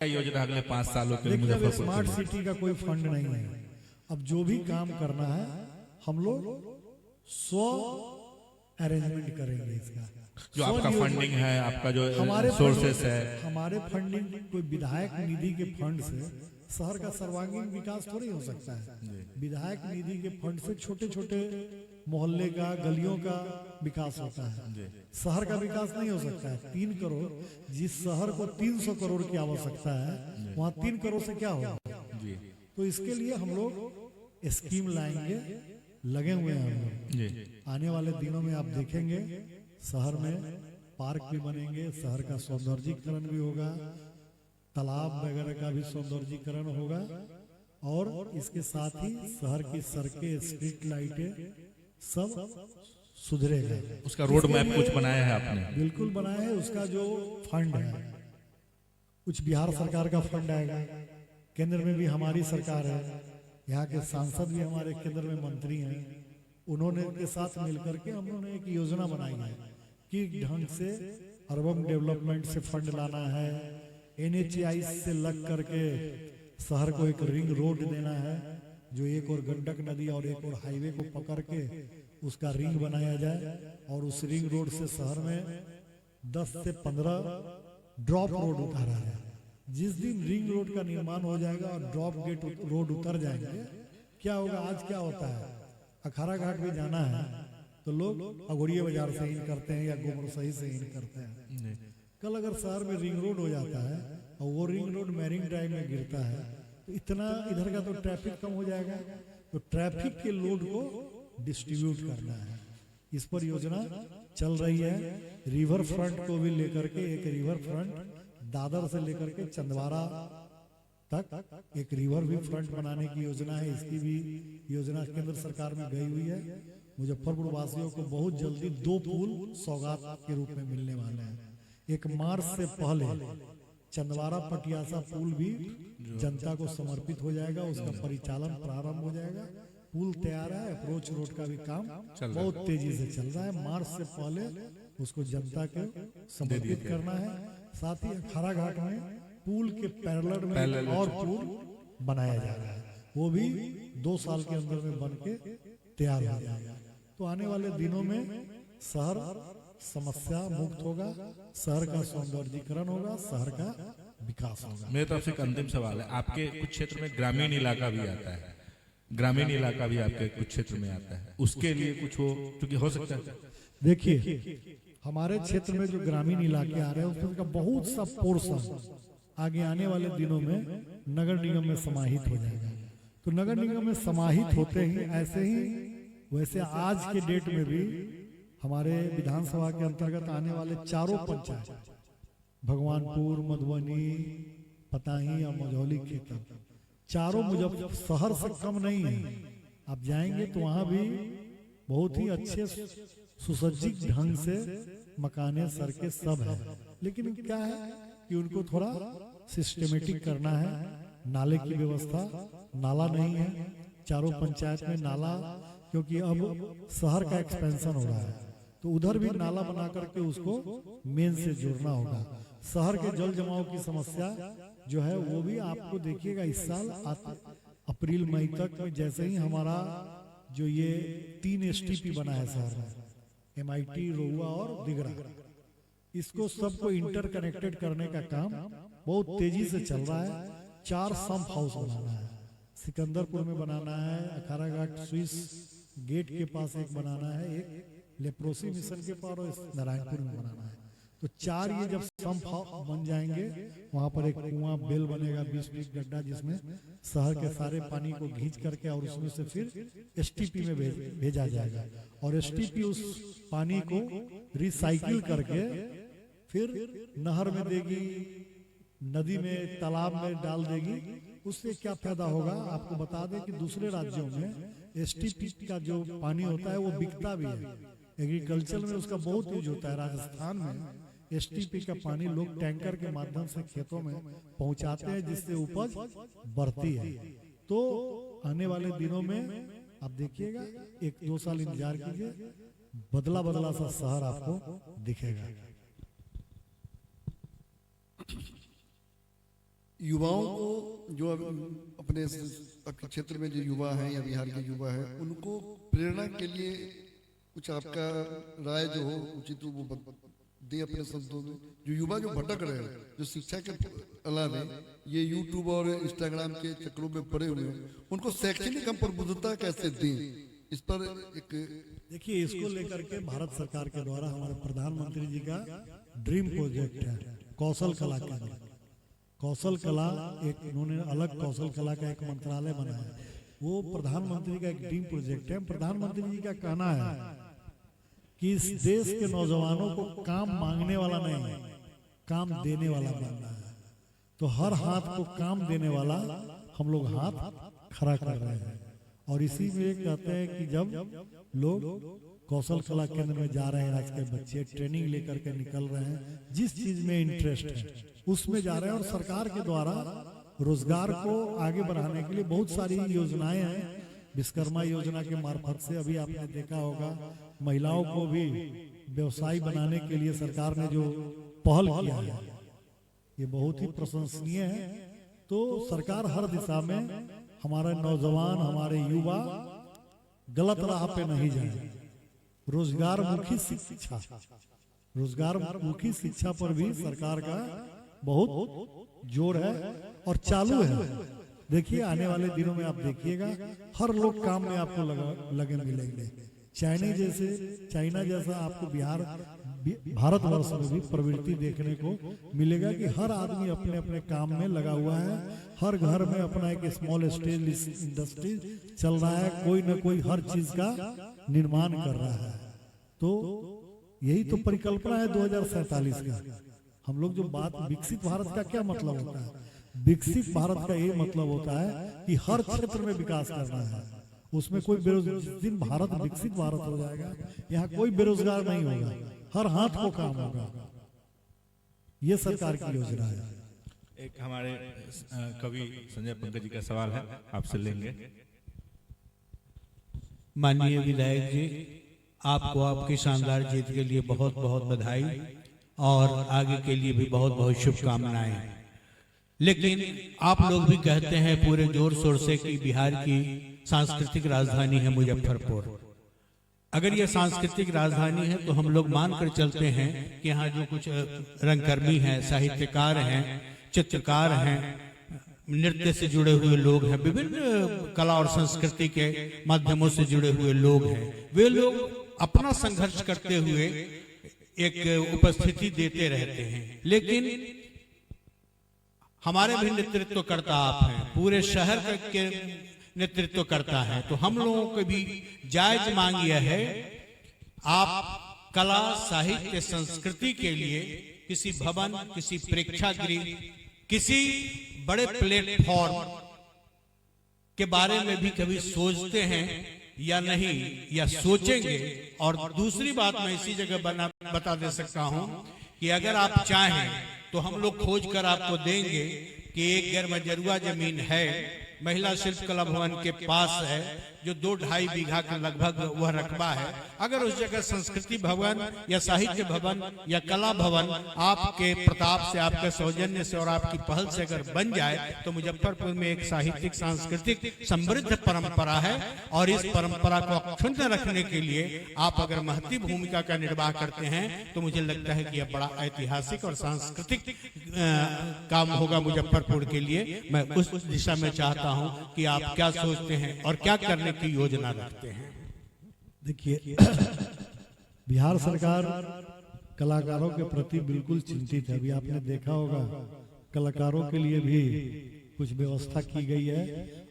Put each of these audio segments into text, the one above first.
योजना अगले 5 सालों के लिए देखिए, अब मुजफ्फरपुर स्मार्ट के लिए? सिटी का कोई फंड नहीं है। अब जो भी काम करना है हम लोग स्व अरेंजमेंट करेंगे इसका। जो आपका फंडिंग है, आपका जो हमारे सोर्सेस है, हमारे फंडिंग कोई विधायक निधि के फंड से शहर का सर्वांगीण विकास थोड़ी हो सकता है। विधायक निधि के फंड से छोटे छोटे मोहल्ले का, गलियों का विकास होता है। शहर का विकास नहीं हो सकता है। 3 करोड़, जिस शहर को 300 करोड़ की आवश्यकता है, वहाँ 3 करोड़ से क्या होगा? तो इसके लिए हम लोग स्कीम लाएंगे, लगे हुए हैं हम लोग। आने वाले दिनों में आप देखेंगे शहर में पार्क भी बनेंगे, शहर का सौंदर्यीकरण भी होगा, तालाब वगैरह का भी सौंदर्यीकरण होगा, और इसके साथ ही शहर की सड़कें, स्ट्रीट लाइटें सब सुधरेगा। उसका रोड मैप कुछ बनाया है आपने? बिल्कुल बनाया है। उसका जो फंड है, कुछ बिहार सरकार का फंड आएगा, केंद्र में भी हमारी सरकार है, यहाँ के सांसद भी हमारे केंद्र में मंत्री हैं, उन्होंने के साथ मिलकर के हम लोगों ने एक योजना बनाई है कि ढंग से अर्बन डेवलपमेंट से फंड लाना है, NHAI से लग करके शहर को एक रिंग रोड देना है, जो एक और गंडक नदी और एक और हाईवे को पकड़ के उसका रिंग बनाया जाए, और उस रिंग रोड से शहर में 10 से 15 ड्रॉप रोड उतारा है। जिस दिन रिंग रोड का निर्माण हो जाएगा और ड्रॉप गेट रोड उतर जाएंगे, क्या होगा? आज क्या होता है, अखाड़ा घाट भी जाना है तो लोग अघोड़िया बाजार से इन करते हैं या गोमरसही से इन करते हैं। कल अगर शहर में रिंग रोड हो जाता है और वो रिंग रोड मैरिन ड्राइव में गिरता है, तो इतना इधर का तो ट्रैफिक कम हो जाएगा। तो ट्रैफिक के लोड को डिस्ट्रीब्यूट करना है, इस पर योजना चल रही है। रिवर फ्रंट को भी लेकर के, एक रिवर फ्रंट दादर से लेकर के चंदवारा तक एक रिवर भी फ्रंट बनाने की योजना है। इसकी भी योजना केंद्र सरकार में गई हुई है। मुजफ्फरपुर वासियों को बहुत जल्दी 2 पुल सौगात के रूप में मिलने वाले हैं। एक मार्च से पहले चंदवारा पटियासा पुल भी जनता को समर्पित हो जाएगा, उसका परिचालन प्रारंभ हो जाएगा। पुल तैयार है, अप्रोच रोड का भी काम बहुत तेजी से चल रहा है। मार्च से पहले उसको जनता को समर्पित करना है। साथ ही अखाड़ा घाट में पुल के पैरेलल में और पुल बनाया जा रहा है, वो भी 2 साल के अंदर में बन के तैयार हो जाएगा। तो आने वाले दिनों में शहर समस्या मुक्त होगा, शहर का सौंदर्यीकरण होगा, शहर का विकास होगा। मेरी तरफ से एक अंतिम सवाल है, आपके कुछ क्षेत्र में ग्रामीण इलाका भी आता है, ग्रामीण इलाका भी आपके कुछ क्षेत्र में आता है, उसके लिए कुछ हो, क्योंकि हो सकता है। देखिए, हमारे क्षेत्र में जो ग्रामीण इलाके आ रहे हैं उसका बहुत सा पोर्शन आगे आने वाले दिनों में नगर निगम में समाहित हो जाएगा। तो नगर निगम में समाहित होते ही ऐसे ही वैसे आज के डेट में भी हमारे विधानसभा के अंतर्गत आने वाले 4 पंचायत, भगवानपुर, मधुबनी, पताही और मझौली खेतर, चारों मुजफ्फरपुर शहर से कम नहीं है। आप जाएंगे तो वहां भी बहुत ही अच्छे सुसज्जित ढंग से मकाने, सड़कें सब है, लेकिन क्या है कि उनको थोड़ा सिस्टमेटिक करना है। नाले की व्यवस्था, नाला नहीं है चारों पंचायत में नाला, क्योंकि अब शहर का एक्सपेंशन हो रहा है, तो उधर भी नाला बना करके उसको मेन से जोड़ना होगा। शहर के जल जमाव की समस्या जो है वो भी आपको देखिएगा इस साल अप्रैल मई तक में, जैसे ही हमारा जो ये 3 STP बना है शहर में, MIT, रोहुआ और दिगरा, इसको सबको इंटरकनेक्टेड करने का काम बहुत तेजी से चल रहा है। 4 सम्प हाउस बनाना है, सिकंदरपुर में बनाना है, अखाड़ा घाट स्विस गेट के पास एक बनाना है, एक लेप्रोसी मिशन के पास और नारायणपुर में बनाना है। तो 4 ये जब सम्प बन जाएंगे, वहां पर एक कुआं बेल बनेगा 20 फीट गड्ढा, जिसमें शहर के सारे पानी को खींच करके और उसमें से फिर STP में भेजा जाएगा, और STP उस पानी को रिसाइकिल करके फिर नहर में देगी, नदी में, तालाब में डाल देगी। उससे क्या फायदा होगा? आपको बता दें कि दूसरे राज्यों में STP का जो पानी होता है वो बिकता भी है, एग्रीकल्चर में उसका बहुत यूज होता है। राजस्थान में STP का पानी लोग टैंकर के माध्यम से खेतों में पहुंचाते हैं, जिससे उपज बढ़ती है। तो आने वाले दिनों में आप देखिएगा, 1-2 साल इंतजार कीजिए, बदला बदला सा शहर आपको दिखेगा। युवाओं को जो अपने आपके क्षेत्र में जो युवा हैं या बिहार के युवा हैं उनको प्रेरणा के लिए कुछ आपका राय जो हो उचित वो दे अपने शब्दों में। जो युवा जो भटक रहे हैं, जो शिक्षा के अलावा ये यूट्यूब और इंस्टाग्राम के चक्रों में पड़े हुए हैं, उनको शैक्षणिक हम प्रबुद्धता कैसे दें, इस पर एक देखिए, इसको लेकर के भारत सरकार के द्वारा हमारे प्रधानमंत्री जी का ड्रीम प्रोजेक्ट है कौशल कला केंद्र। कौशल कला एक उन्होंने अलग कौशल कला का एक मंत्रालय बनाया, वो प्रधानमंत्री का एक ड्रीम प्रोजेक्ट है। प्रधानमंत्री जी का कहना है कि इस देश के नौजवानों को काम मांगने वाला नहीं, काम देने वाला बनना है। तो हर हाथ को काम देने वाला हम लोग हाथ खड़ा कर रहे हैं। और इसी में कहते हैं कि जब लोग कौशल कला केंद्र में जा रहे हैं, आज के बच्चे ट्रेनिंग लेकर के निकल रहे हैं, जिस चीज में इंटरेस्ट है उसमें जा रहे हैं। और सरकार के द्वारा रोजगार को आगे बढ़ाने के लिए बहुत सारी योजनाएं हैं। विश्वकर्मा योजना के मार्फत से अभी आपने देखा होगा, महिलाओं को भी व्यवसायी बनाने के लिए सरकार ने जो पहल किया है, ये बहुत ही प्रशंसनीय है। तो सरकार हर दिशा में हमारे नौजवान, हमारे युवा गलत राह पे नहीं जाए। रोजगार मुखी शिक्षा, रोजगार मुखी शिक्षा पर भी सरकार का बहुत जोर है और चालू है। देखिए, आने वाले दिनों में आप देखिएगा हर लोग काम में आपको लगे मिलेंगे। चाइना जैसा आपको भारतवर्ष में भी प्रवृत्ति देखने को मिलेगा कि हर आदमी अपने अपने काम में लगा हुआ है। हर घर में अपना एक स्मॉल स्केल इंडस्ट्री चल रहा है, कोई न कोई हर चीज का निर्माण कर रहा है। तो यही तो परिकल्पना है 2047 का। हम लोग जो बात विकसित भारत का क्या मतलब होता है, विकसित भारत का ये मतलब होता है कि हर क्षेत्र में विकास करना है। उसमें कोई बेरोजगार, जिस दिन भारत विकसित भारत हो जाएगा, यहाँ कोई बेरोजगार नहीं होगा, हर हाथ को काम होगा। ये सरकार की योजना है। एक हमारे कवि संजय पंकज जी का सवाल है, आपसे लेंगे। माननीय विधायक जी, आपको आपकी शानदार जीत के लिए बहुत बहुत बधाई और आगे के लिए भी बहुत बहुत शुभकामनाएं। लेकिन आप लोग भी कहते हैं पूरे जोर शोर से कि बिहार की सांस्कृतिक राजधानी है मुजफ्फरपुर। अगर ये सांस्कृतिक राजधानी है तो हम लोग मानकर चलते हैं कि यहाँ जो कुछ रंगकर्मी हैं, साहित्यकार हैं, चित्रकार हैं, नृत्य से जुड़े हुए लोग हैं, विभिन्न कला और संस्कृति के माध्यमों से जुड़े हुए लोग हैं, वे लोग अपना संघर्ष करते हुए एक उपस्थिति देते रहते हैं। लेकिन हमारे भी नेतृत्व करता आप हैं, पूरे शहर के नेतृत्व करता है। तो हम लोगों को भी जायज मांग यह है, आप कला साहित्य संस्कृति के लिए किसी भवन, किसी प्रेक्षागृह, किसी बड़े प्लेटफॉर्म के बारे में भी कभी सोचते हैं या नहीं, या सोचेंगे। और दूसरी बात मैं इसी जगह बता दे सकता हूं कि अगर आप चाहें तो हम लोग खोज कर आपको देंगे कि एक गैरमजरुआ जमीन है, महिला शिल्प कला भवन के पास है, जो 2-2.5 बीघा का लगभग वह रकबा है। अगर उस जगह संस्कृति भवन या साहित्य भवन या कला भवन आपके प्रताप से, आपके सौजन्य से और आपकी पहल से अगर बन जाए तो मुजफ्फरपुर में एक साहित्यिक सांस्कृतिक समृद्ध परंपरा है। और इस परंपरा को अक्षुण्ण रखने के लिए आप अगर महती भूमिका का निर्वाह करते हैं तो मुझे लगता है कि यह बड़ा ऐतिहासिक और सांस्कृतिक काम होगा मुजफ्फरपुर के लिए। मैं उस दिशा में चाहता हूं कि आप क्या सोचते हैं और क्या करने की योजना रखते हैं। देखिए, बिहार सरकार कलाकारों के प्रति बिल्कुल चिंतित है। अभी आपने देखा होगा कलाकारों के लिए भी कुछ व्यवस्था की गई है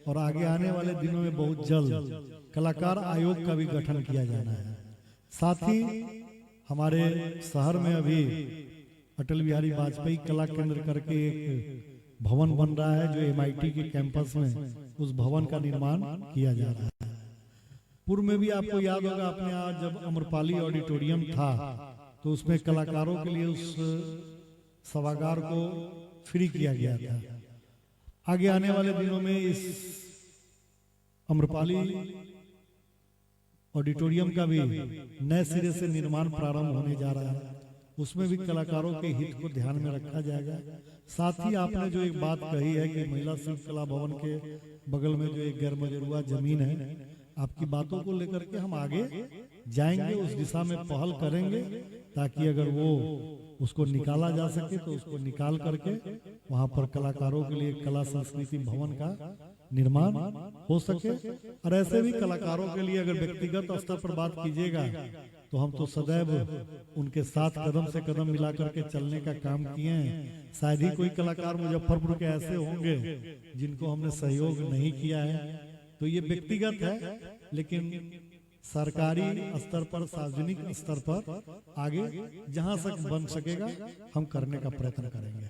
और आगे आने वाले दिनों में बहुत जल्द कलाकार आयोग का भी गठन किया जाना है। साथ ही हमारे शहर में अभी अटल बिहारी वाजपेयी कला केंद्र करके एक भवन बन रहा है, जो MIT के कैंपस में उस भवन का निर्माण किया जा रहा है। पूर्व में भी आपको याद होगा, अपने आज जब अमरपाली ऑडिटोरियम था तो उसमें कलाकारों के लिए उस सभागार को फ्री किया गया था। आगे आने वाले दिनों में इस अमरपाली ऑडिटोरियम का भी नए सिरे से निर्माण प्रारंभ होने जा रहा है। उसमें भी कलाकारों के हित को ध्यान में रखा जाएगा। साथ ही आपने जो एक बात कही है कि महिला शिल्प कला भवन के बगल में जो एक गैर मजरूआ जमीन है, आपकी बातों को लेकर के हम आगे जाएंगे, उस दिशा में पहल करेंगे, ताकि अगर वो उसको निकाला जा सके तो उसको निकाल करके वहां पर कलाकारों के लिए कला संस्कृति भवन का निर्माण हो सके। और ऐसे भी कलाकारों के लिए अगर व्यक्तिगत स्तर पर बात कीजिएगा तो हम तो सदैव उनके साथ कदम से कदम मिला करके चलने का काम किए हैं। शायद ही कोई कलाकार मुजफ्फरपुर के ऐसे होंगे जिनको हमने सहयोग नहीं किया है। तो ये व्यक्तिगत है, लेकिन सरकारी स्तर पर, सार्वजनिक स्तर पर आगे जहां तक बन सकेगा हम करने का प्रयत्न करेंगे।